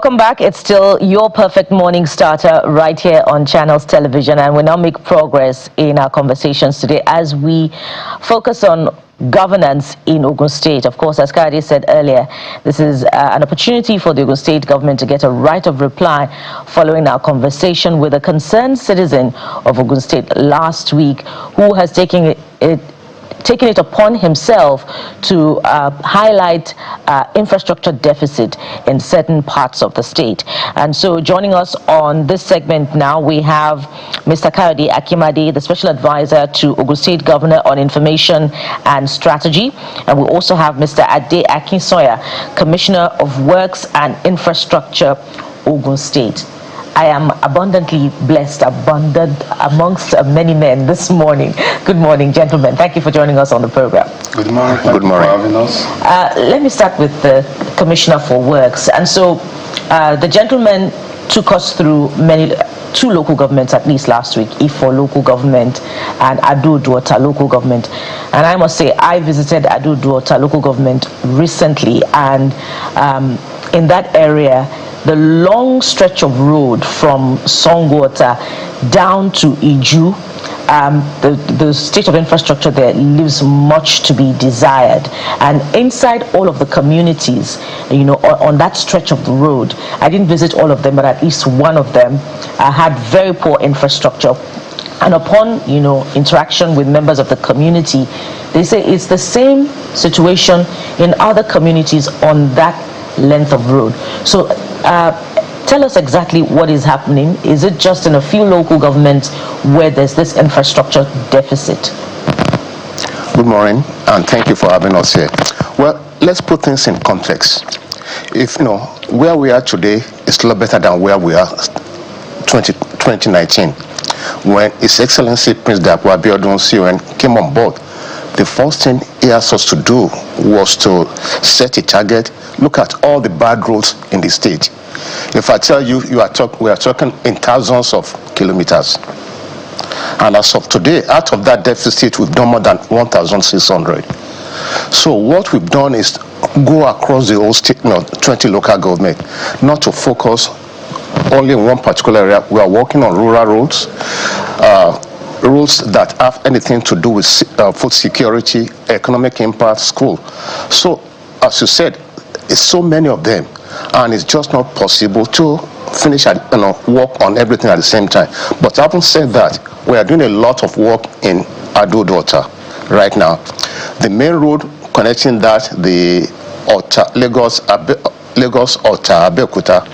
Welcome back. It's still your perfect morning starter right here on Channels Television, and we now make progress in our conversations today as we focus on governance in Ogun State. Of course, as Kadi said earlier, this is an opportunity for the Ogun State government to get a right of reply following our conversation with a concerned citizen of Ogun State last week who has taken it upon himself to highlight infrastructure deficit in certain parts of the state. And so joining us on this segment now, we have Mr. Kayode Akimade, the Special Advisor to Ogun State Governor on Information and Strategy. And we also have Mr. Ade Akinsoya, Commissioner of Works and Infrastructure, Ogun State. I am abundantly blessed, abundant amongst many men this morning. Good morning, gentlemen. Thank you for joining us on the program. Good morning. Good morning. Thank you for having us. Let me start with the Commissioner for Works. And so the gentleman took us through two local governments at least last week, Ifo local government and Ado-Duota local government. And I must say, I visited Ado-Duota local government recently, and in that area, the long stretch of road from Songwater down to Iju, the state of infrastructure there leaves much to be desired. And inside all of the communities, on that stretch of the road, I didn't visit all of them, but at least one of them had very poor infrastructure. And upon interaction with members of the community, they say it's the same situation in other communities on that length of road. So tell us exactly what is happening. Is it just in a few local governments where there's this infrastructure deficit? Good morning, and thank you for having us here. Well, let's put things in context. If where we are today is a lot better than where we are 2019, when His Excellency Prince Dapo Abiodun CON came on board. The first thing he asked us to do was to set a target, look at all the bad roads in the state. If I tell you, we are talking in thousands of kilometers. And as of today, out of that deficit, we've done more than 1,600. So what we've done is go across the whole state, 20 local government, not to focus only in one particular area. We are working on rural roads, roads that have anything to do with food security, economic impact, school. So, as you said, it's so many of them, and it's just not possible to finish and work on everything at the same time. But having said that, we are doing a lot of work in Ado-Duota right now. The main road connecting that, the Lagos-Ota Abeokuta,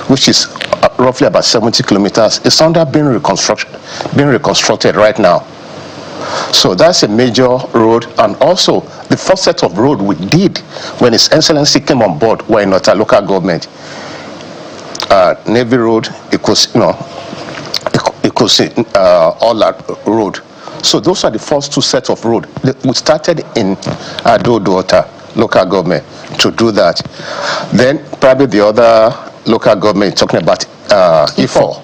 which is roughly about 70 kilometers, is under being reconstructed right now. So that's a major road. And also the first set of road we did when His Excellency came on board were in Ota local government. Navy Road, All Road. So those are the first two sets of road. We started in Ado-Duota local government to do that. Then probably the other local government talking about Ifo.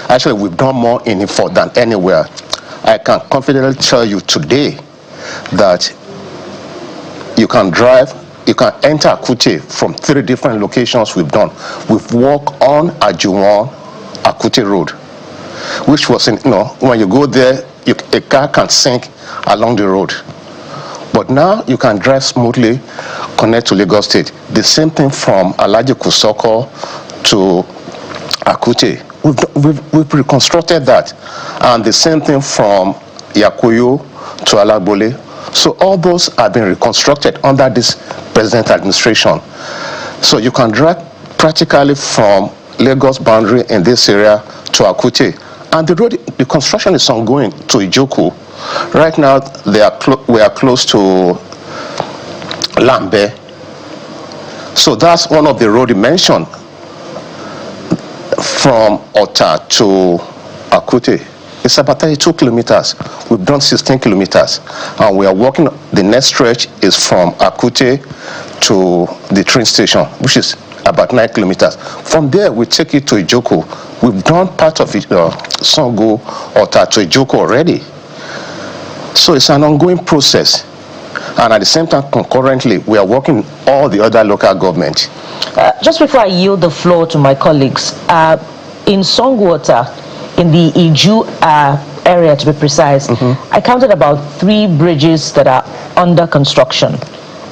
Actually, we've done more in Ifo than anywhere. I can confidently tell you today that you can enter Akute from 3 different locations we've done. We've walked on Ajuwon Akute Road, which was when you go there, a car can sink along the road. But now you can drive smoothly, connect to Lagos State. The same thing from Alhaji Kusoko to Akute. We've reconstructed that. And the same thing from Yakuyu to Alagbole. So all those have been reconstructed under this present administration. So you can drive practically from Lagos boundary in this area to Akute. And the construction is ongoing to Ijoku. Right now, we are close to Lambe. So that's one of the roads you mentioned from Ota to Akute. It's about 32 kilometers. We've done 16 kilometers. And we are working, the next stretch is from Akute to the train station, which is about 9 kilometers. From there, we take it to Ijoko. We've done part of it, Songo, Ota to Ijoko already. So it's an ongoing process. And at the same time, concurrently, we are working with all the other local governments. Just before I yield the floor to my colleagues, in Songwater, in the Iju area to be precise, I counted about 3 bridges that are under construction.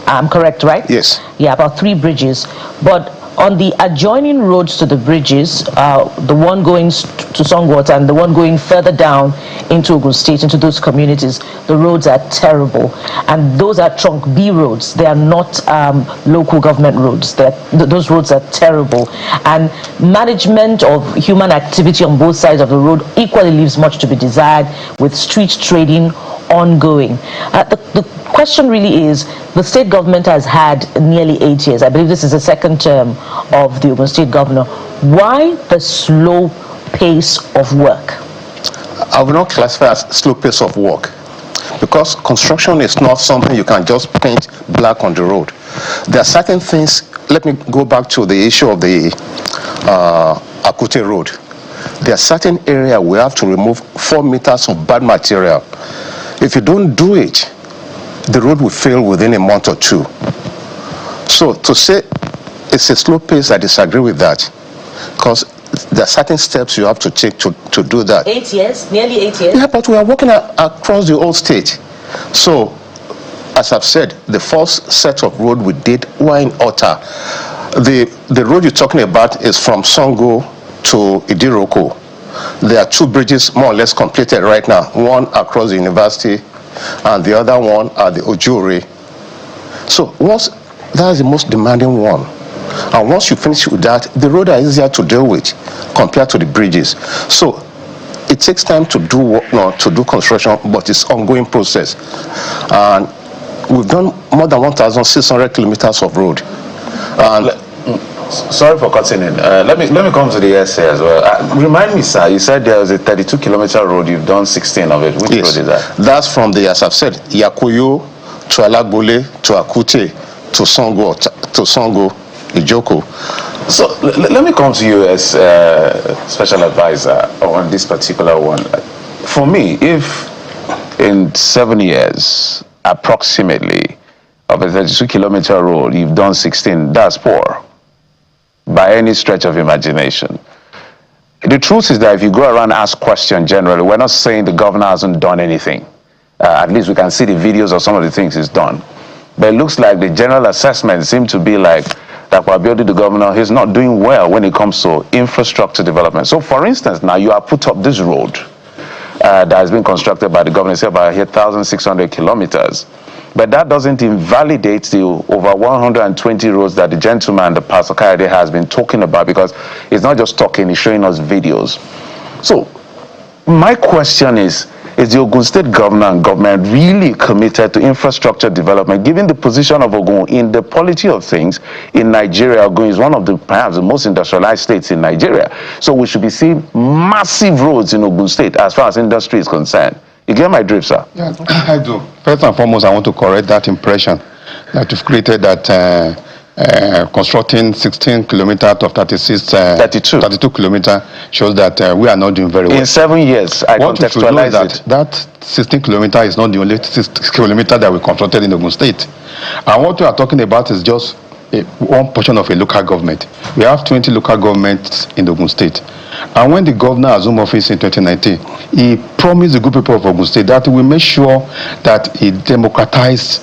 I'm correct, right? Yes. Yeah, about 3 bridges. But on the adjoining roads to the bridges, the one going to Songwater and the one going further down into Ogun State, into those communities, the roads are terrible. And those are trunk B roads. They are not local government roads. Those roads are terrible. And management of human activity on both sides of the road equally leaves much to be desired, with street trading ongoing. The question really is, the state government has had nearly 8 years. I believe this is the second term of the Ogun State governor. Why the slow pace of work? I will not classify as slow pace of work, because construction is not something you can just paint black on the road. There are certain things. Let me go back to the issue of the Akute road. There are certain areas we have to remove 4 meters of bad material. If you don't do it, the road will fail within a month or 2. So to say it's a slow pace, I disagree with that, because there are certain steps you have to take to do that. 8 years, nearly 8 years. Yeah, but we are working across the whole state. So, as I've said, the first set of road we did were in Ota. The road you're talking about is from Songo to Idiroko. There are 2 bridges more or less completed right now. One across the university, and the other one at the Ojure. So that is the most demanding one. And once you finish with that, the roads are easier to deal with compared to the bridges. So it takes time to do work, to do construction, but it's an ongoing process. And we've done more than 1,600 kilometers of road. And sorry for cutting in. Let me come to the essay as well. Remind me, sir, you said there was a 32-kilometer road. You've done 16 of it. Which road is that? That's from the, as I've said, Yakuyo to Alagbole to Akute to Songo, Ijoko. So let me come to you as special advisor on this particular one. For me, if in 7 years, approximately, of a 32-kilometer road, you've done 16, that's poor by any stretch of imagination. The truth is that if you go around and ask questions generally, we're not saying the governor hasn't done anything. At least we can see the videos of some of the things he's done. But it looks like the general assessment seems to be like that Wabiodi, the governor, he's not doing well when it comes to infrastructure development. So for instance, now you have put up this road that has been constructed by the governor, it's about 1,600 kilometers. But that doesn't invalidate the over 120 roads that the gentleman, the Pastor Kayode, has been talking about, because he's not just talking, he's showing us videos. So my question is the Ogun State governor and government really committed to infrastructure development, given the position of Ogun in the polity of things in Nigeria? Ogun is one of the perhaps the most industrialized states in Nigeria. So we should be seeing massive roads in Ogun State as far as industry is concerned. You get my drift, sir? Yeah, I do. First and foremost, I want to correct that impression that you've created that constructing 16 kilometers of 32 kilometers shows that we are not doing very well. In 7 years, I contextualize it. That 16 kilometers is not the only 6 kilometers that we constructed in Ogun State. And what we are talking about is just one portion of a local government. We have 20 local governments in Ogun State. And when the governor assumed office in 2019, he promised the good people of Ogun State that he will make sure that he democratized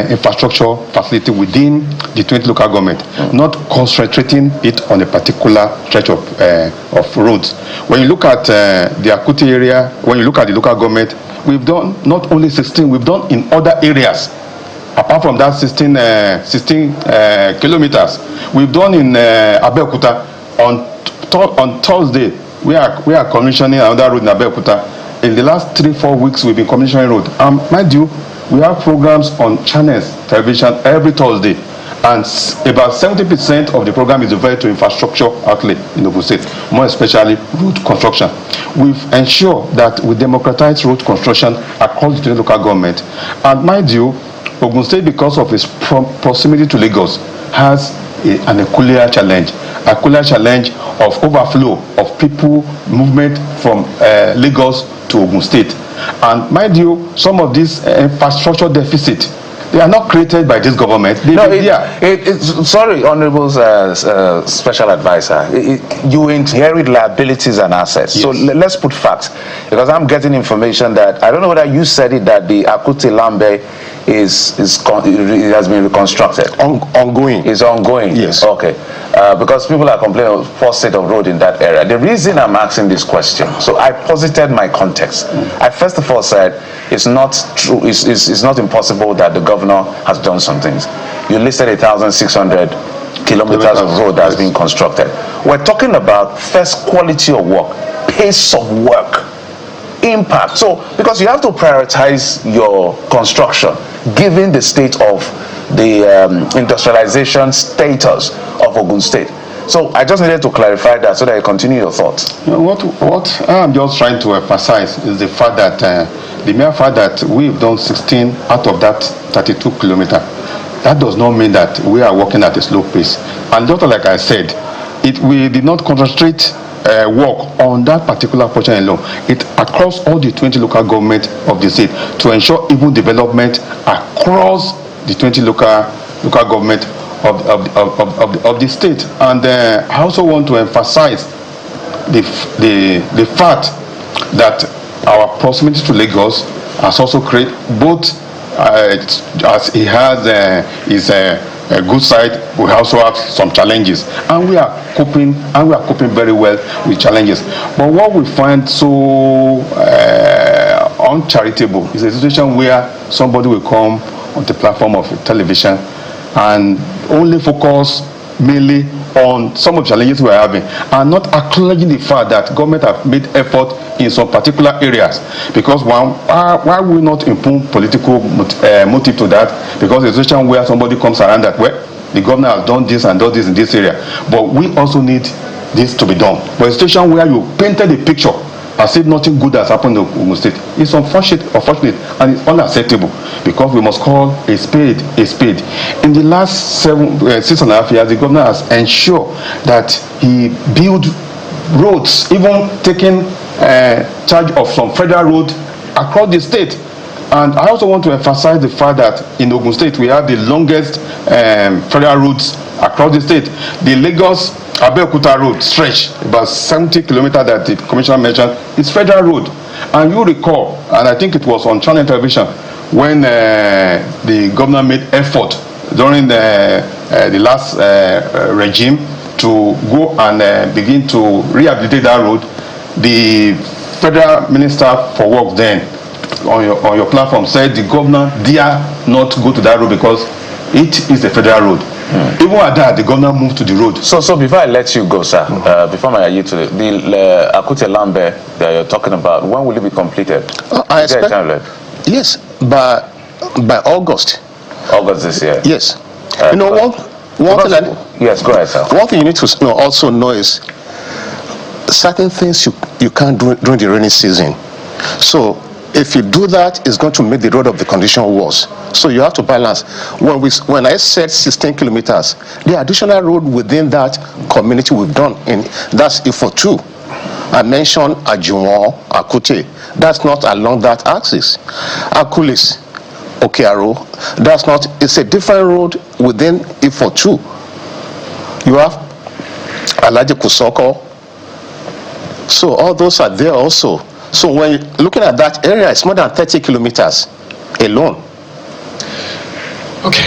infrastructure facility within the 20 local government, not concentrating it on a particular stretch of roads. When you look at the Akute area, when you look at the local government, we've done not only 16, we've done in other areas. Apart from that 16 kilometers, we've done in Abeokuta. On Thursday, we are commissioning another road in Abeokuta. In the last 3-4 weeks, we've been commissioning road. Mind you, we have programs on channels, television every Thursday, and about 70% of the program is devoted to infrastructure outlay in Ogun State, more especially road construction. We've ensured that we democratize road construction across the local government. And mind you, Ogun State, because of its proximity to Lagos, has an peculiar challenge of overflow of people movement from Lagos to Ogun State. And mind you, some of this infrastructure deficit They are not created by this government. Sorry, Honorable Special Advisor. You inherit liabilities and assets. Yes. So let's put facts. Because I'm getting information that, I don't know whether you said it, that the Akute Lambe it has been reconstructed. Ongoing. It's ongoing. Yes. Okay. Because people are complaining of poor state of road in that area. The reason I'm asking this question, so I posited my context. I first of all said it's not true. It's not impossible that the governor has done some things. You listed 1,600 kilometers of road that's been constructed. We're talking about first quality of work, pace of work, impact. So because you have to prioritize your construction given the state of the industrialization status of Ogun State. So I just needed to clarify that so that you continue your thoughts. What I'm just trying to emphasize is the fact that the mere fact that we've done 16 out of that 32 kilometers, that does not mean that we are working at a slow pace. And just like I said, we did not concentrate work on that particular portion alone. It across all the 20 local governments of the state to ensure even development across the 20 local government of the state. And I also want to emphasize the fact that our proximity to Lagos has also created both as it has a good side, we also have some challenges, and we are coping very well with challenges. But what we find so uncharitable is a situation where somebody will come on the platform of television and only focus mainly on some of the challenges we are having and not acknowledging the fact that government have made effort in some particular areas. Because why will we not impute political motive to that? Because the situation where somebody comes around that, well, the governor has done this and does this in this area, but we also need this to be done. But a situation where you painted a picture as if nothing good has happened in Ogun State, it's unfortunate, and it's unacceptable, because we must call a spade a spade. In the last 6.5 years, the governor has ensured that he built roads, even taking charge of some federal road across the state. And I also want to emphasize the fact that in Ogun State we have the longest federal roads across the state. The Lagos Abeokuta road stretch about 70 kilometers that the commissioner mentioned is federal road. And you recall, and I think it was on channel television, when the governor made effort during the last regime to go and begin to rehabilitate that road. The federal minister for work then on your platform said the governor dare not go to that road because it is a federal road. Even at that, the governor moved to the road. So before I let you go, sir, before I yield to the Akute Lambe that you're talking about, when will it be completed? I expect, yes, by August. August this year. Yes. You know one thing. Yes, go ahead, sir. One thing you need to also know is certain things you can't do during the rainy season. So if you do that, it's going to make the road of the condition worse. So you have to balance. When I said 16 kilometers, the additional road within that community we've done, that's Ifo 2. I mentioned Ajuwon, Akute. That's not along that axis. Akulis, Okearo, that's not, it's a different road within Ifo 2. You have Alaji Kusoko. So all those are there also. So when you're looking at that area, it's more than 30 kilometers alone. Okay,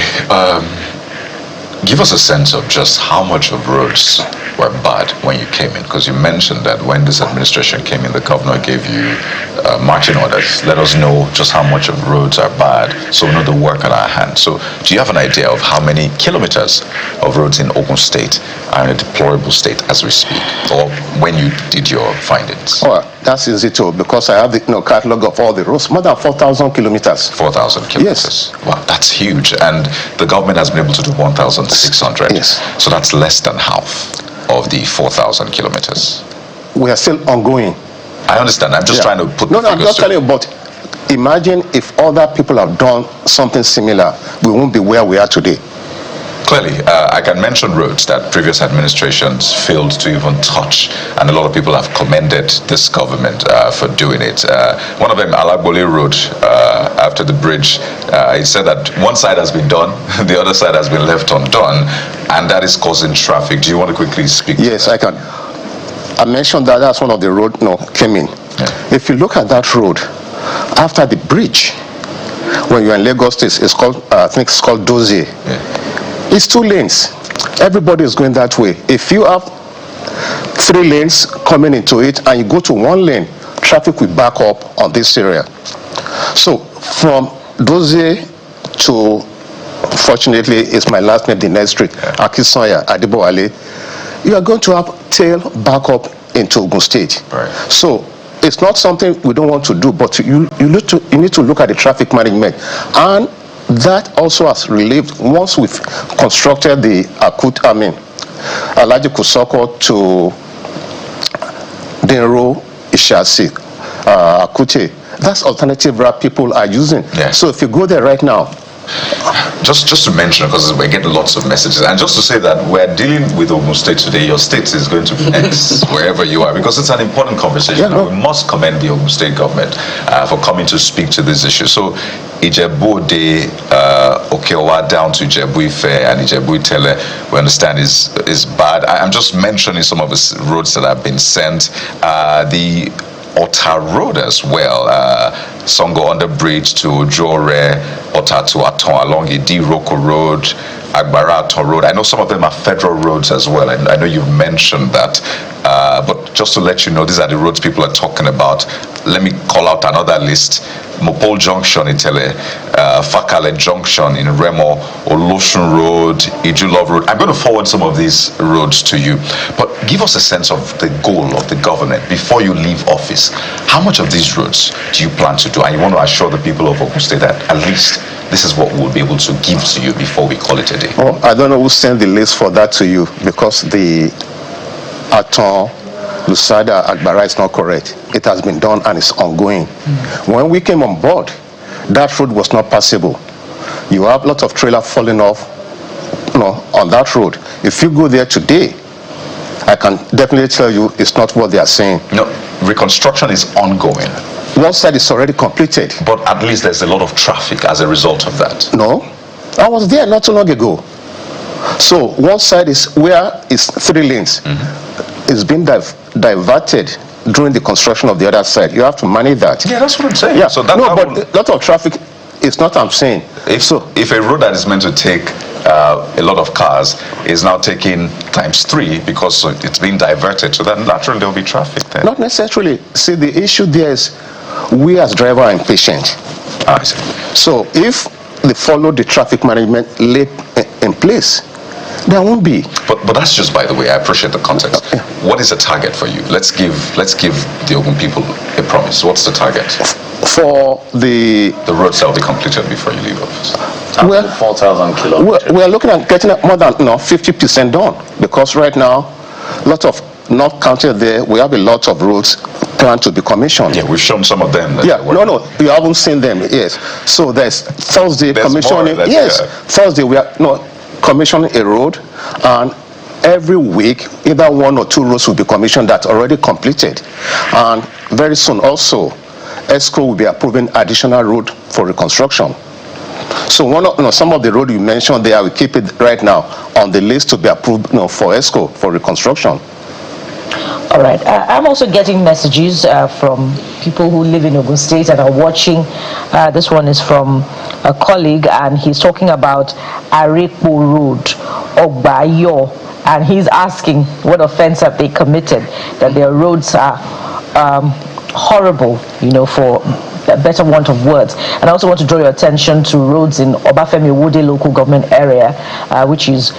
give us a sense of just how much of roads were bad when you came in, because you mentioned that when this administration came in, the governor gave you marching orders. Let us know just how much of roads are bad, so we know the work at our hand. So do you have an idea of how many kilometers of roads in Ogun State are in a deplorable state as we speak, or when you did your findings? Oh, that's easy too, because I have the catalog of all the roads, more than 4,000 kilometers. 4,000 kilometers. Yes. Wow, that's huge. And the government has been able to do 1,600. Yes. So that's less than half of the 4,000 kilometers. We are still ongoing. I understand. I'm just trying to put I'm just telling you, but imagine if other people have done something similar, we won't be where we are today. Clearly, I can mention roads that previous administrations failed to even touch, and a lot of people have commended this government for doing it. One of them, Alagbole Road, after the bridge, it said that one side has been done, the other side has been left undone, and that is causing traffic. Do you want to quickly speak to Yes, that? I can. I mentioned that that's one of the road came in. Yeah. If you look at that road, after the bridge, when you're in Lagos State, it's called, I think it's called Dozie. Yeah. It's 2 lanes. Everybody is going that way. If you have 3 lanes coming into it and you go to 1 lane, traffic will back up on this area. So from Dozie to, fortunately, it's my last name, the next street, Akisanya, Adibowale, you are going to have tail back up into Ogun State. Right. So it's not something we don't want to do, but you need to look at the traffic management. And that also has relieved once we've constructed the Alaji Kusoko to Denro, Ishasi, Akute. That's alternative route people are using. Yeah. So if you go there right now, Just to mention, because we're getting lots of messages, and just to say that we're dealing with Ogun State today. Your state is going to be next, wherever you are, because it's an important conversation. Yeah, no. And we must commend the Ogun State government for coming to speak to this issue. So, Ijebu de Okeowa down to Ijebu Ife and Ijebu Itele, we understand is bad. I'm just mentioning some of the roads that have been sent. The Ota Road as well, Songo under bridge to Jore, Ota to Aton along Idiroko Road, Agbara Aton Road. I know some of them are federal roads as well, and I know you've mentioned that. But just to let you know, these are the roads people are talking about. Let me call out another list. Mopol Junction in Tele, Fakale Junction in Remo, Olosun Road, Ijulov Road. I'm going to forward some of these roads to you. But give us a sense of the goal of the government before you leave office. How much of these roads do you plan to do? And you want to assure the people of Ogun State that at least this is what we'll be able to give to you before we call it a day. Oh, I don't know who sent the list for that to you, because the Aton, Lusada, Agbara is not correct. It has been done and it's ongoing. When we came on board, that road was not passable. You have lots of trailer falling off, on that road. If you go there today, I can definitely tell you it's not what they are saying. No, reconstruction is ongoing. One side is already completed. But at least there's a lot of traffic as a result of that. No, I was there not too long ago. So one side is where it's 3 lanes. It's been diverted during the construction of the other side. You have to manage that. Yeah, that's what I'm saying. Yeah, So that, no, but a lot of traffic is not, I'm saying. If a road that is meant to take a lot of cars is now taking ×3 because it's being diverted, so then naturally there'll be traffic there. Not necessarily. See, the issue there is we as driver are impatient. I see. So if they follow the traffic management laid in place, there won't be. But that's just by the way. I appreciate the context. What is the target for you? Let's give the Ogun people a promise. What's the target? For the roads that will be completed before you leave office. Well, 4,000 kilometers. we are looking at getting more than 50% done, because right now, lot of not counted there. We have a lot of roads planned to be commissioned. Yeah, we've shown some of them. Yeah, no, you haven't seen them. Yes. So there's Thursday commissioning. Yes, Thursday we are commissioning a road, and every week either 1 or 2 roads will be commissioned that already completed, and very soon also ESCO will be approving additional road for reconstruction. So some of the road you mentioned there, we keep it right now on the list to be approved for ESCO for reconstruction. All right. I'm also getting messages from people who live in Ogun State and are watching. This one is from a colleague, and he's talking about Arepo Road, Ogbayo, and he's asking what offense have they committed, that their roads are horrible, for a better want of words. And I also want to draw your attention to roads in Obafemi Wode local government area, which is,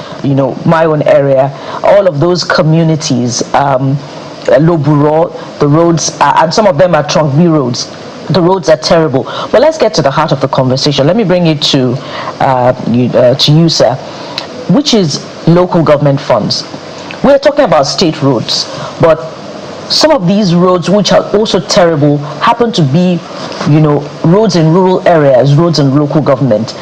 my own area. All of those communities, Loburo, the roads, and some of them are trunk B roads. The roads are terrible. But let's get to the heart of the conversation. Let me bring it to you, sir, which is local government funds. We're talking about state roads, but some of these roads, which are also terrible, happen to be, roads in rural areas, roads in local government.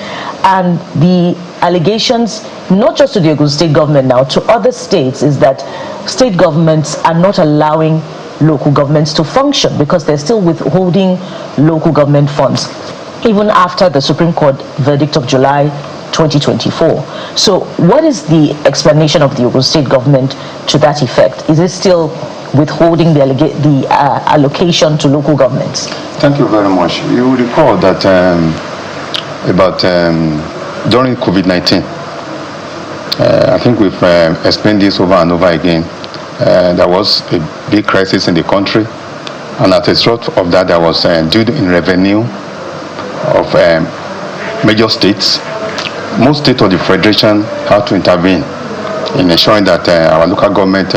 And the allegations, not just to the Ogun State government now, to other states, is that state governments are not allowing local governments to function because they're still withholding local government funds, even after the Supreme Court verdict of July 2024. So what is the explanation of the Ogun State government to that effect? Is it still withholding the allocation to local governments? Thank you very much. You will recall that during COVID-19, I think we've explained this over and over again. There was a big crisis in the country, and as a result of that, there was due in revenue of major states. Most states of the Federation had to intervene in ensuring that our local government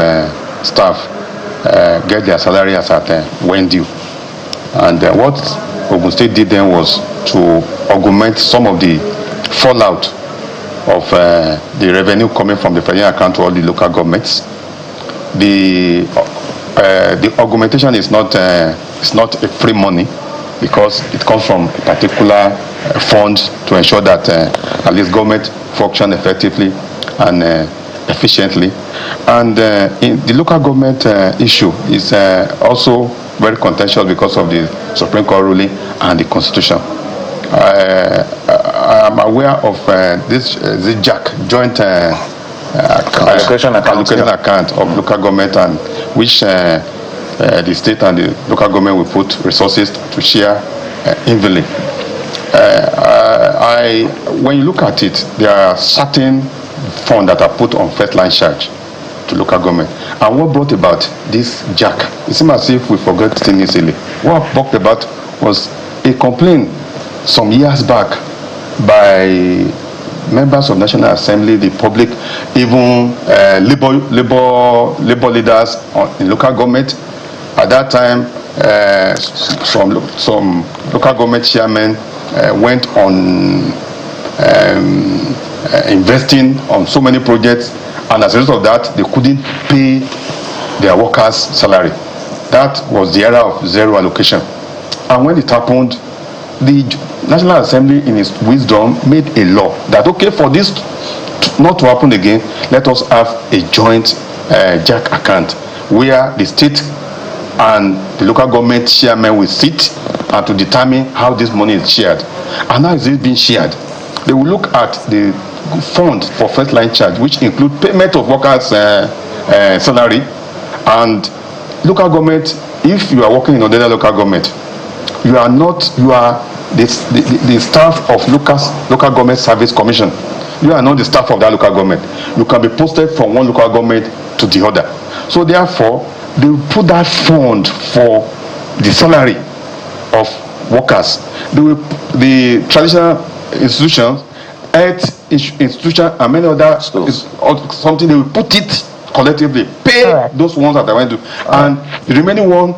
staff get their salary as at when due. And what Ogun State did then was to augment some of the fallout of the revenue coming from the federal account to all the local governments. The augmentation is not a free money, because it comes from a particular fund to ensure that at least government function effectively and efficiently. And in the local government issue is also very contentious because of the Supreme Court ruling and the Constitution. I am aware of this JAC, joint allocation account of local government, and which the state and the local government will put resources to share evenly. When you look at it, there are certain funds that are put on first line charge to local government. And what brought about this JAC? It seems as if we forget things easily. What brought about was a complaint some years back by members of National Assembly, the public, even labor leaders in local government. At that time, some local government chairmen went on investing on so many projects, and as a result of that, they couldn't pay their workers' salary. That was the era of zero allocation. And when it happened, the National Assembly, in its wisdom, made a law that, okay, for this not to happen again, let us have a joint JAC account where the state and the local government chairman will sit and to determine how this money is shared. And how is it being shared? They will look at the fund for first line charge, which include payment of workers' salary, and local government. If you are working in another local government, you are the staff of local government service commission. You are not the staff of that local government. You can be posted from one local government to the other. So therefore, they will put that fund for the salary of workers. The traditional institutions, health institutions, and many other something, they will put it collectively, pay those ones that I went to, and the remaining one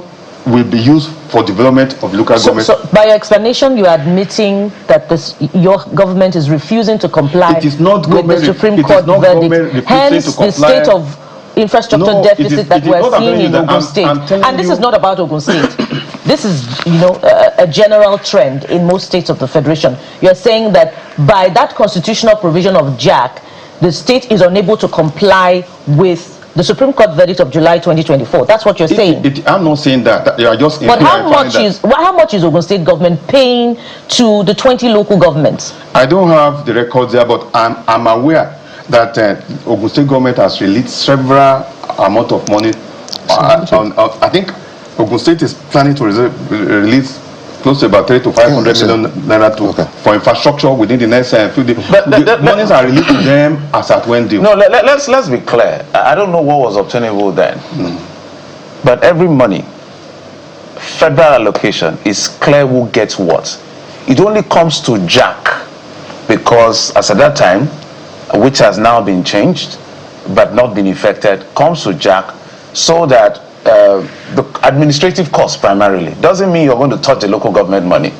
will be used for development of local government. So by your explanation, you are admitting that your government is refusing to comply with the Supreme Court verdict. Hence, the state of infrastructure deficit that we're seeing in Ogun State. And this is not about Ogun State. This is, a general trend in most states of the Federation. You're saying that by that constitutional provision of JAC, the state is unable to comply with the Supreme Court verdict of July 2024. That's what you're saying. I'm not saying that. You are just. But how much is Ogun State government paying to the 20 local governments? I don't have the records there, but I'm aware that Ogun State government has released several amount of money. I think Ogun State is planning to release close to about 300 to 500 million naira for infrastructure within the next few days. But the monies are released to them as at when due. No, let's be clear. I don't know what was obtainable then, but every money, federal allocation, is clear who gets what. It only comes to JAC because, as at that time, which has now been changed but not been effected, comes to JAC so that the administrative cost primarily doesn't mean you're going to touch the local government money.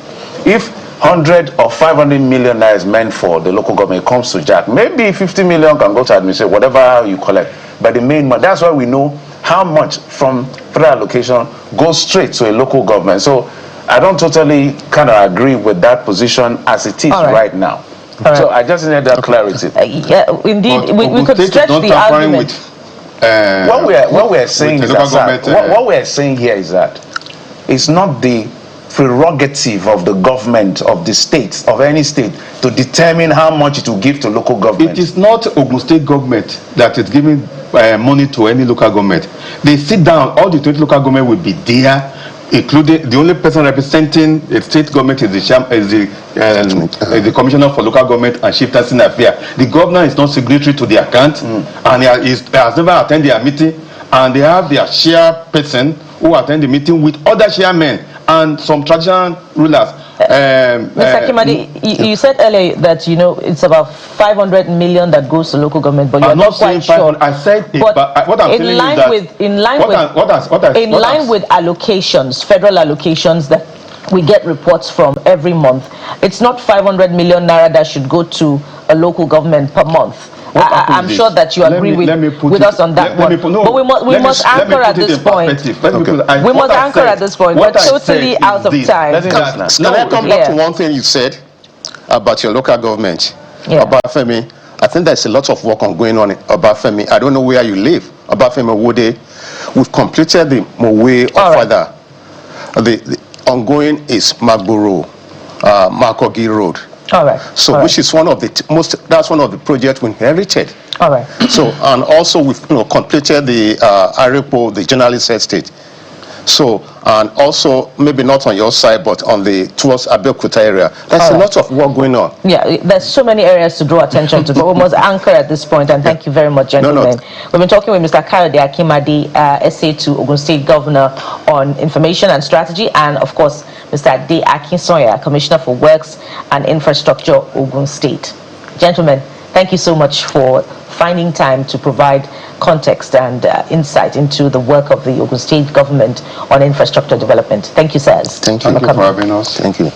If 100 or 500 million naira is meant for the local government, it comes to JAC. Maybe 50 million can go to administration, whatever you collect. But the main money, that's why we know how much from federal allocation goes straight to a local government. So I don't totally kind of agree with that position as it is right now. So I just need that clarity. Yeah, indeed, But we could State is stretch not the tampering argument. What we're saying with is the that, local sir, government, what we're saying here is that it's not the prerogative of the government of the state, of any state, to determine how much it will give to local government. It is not Ogun State government that is giving money to any local government. They sit down, all the 20 local government will be there, including the only person representing the state government is the commissioner for local government and chieftaincy affairs. The governor is not signatory to the account, and he has never attended their meeting, and they have their chairperson who attend the meeting with other chairmen and some traditional rulers. Mr. Kimadi, you said earlier that it's about 500 million that goes to local government, but you're not quite sure. I said it, but what I'm telling you is that in line with allocations, federal allocations that we get reports from every month, it's not 500 million naira that should go to a local government per month. I'm sure that you agree with us on that one. But we must anchor at this point. We must anchor at this point. We're totally out of time. Can I come back to one thing you said about your local government? Yeah. Obafemi, I think there's a lot of work going on in Obafemi. I don't know where you live. Obafemi Wode, we've completed the Mowe of Father. The ongoing is Magboro, Makogi Road. All right. So, which is one of the that's one of the projects we inherited. All right. So, and also we've completed the Arepo, the journalist estate. So, and also maybe not on your side, but on the towards Abeokuta area. There's a lot of work going on. Yeah, there's so many areas to draw attention to, but we must anchor at this point. And thank you very much, gentlemen. We've been talking with Mr. Kayode Akimade, SA2 Ogun State Governor on Information and Strategy, and of course, Mr. Ade Akinsoya, Commissioner for Works and Infrastructure, Ogun State. Gentlemen, thank you so much for finding time to provide context and insight into the work of the Ogun State government on infrastructure development. Thank you, sirs. Thank you for having us. Thank you.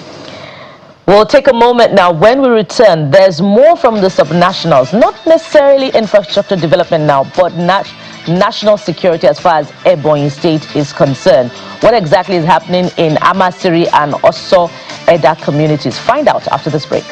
We'll take a moment now. When we return, there's more from the subnationals, not necessarily infrastructure development now, but national security as far as Ebonyi State is concerned. What exactly is happening in Amasiri and also Eda communities? Find out after this break.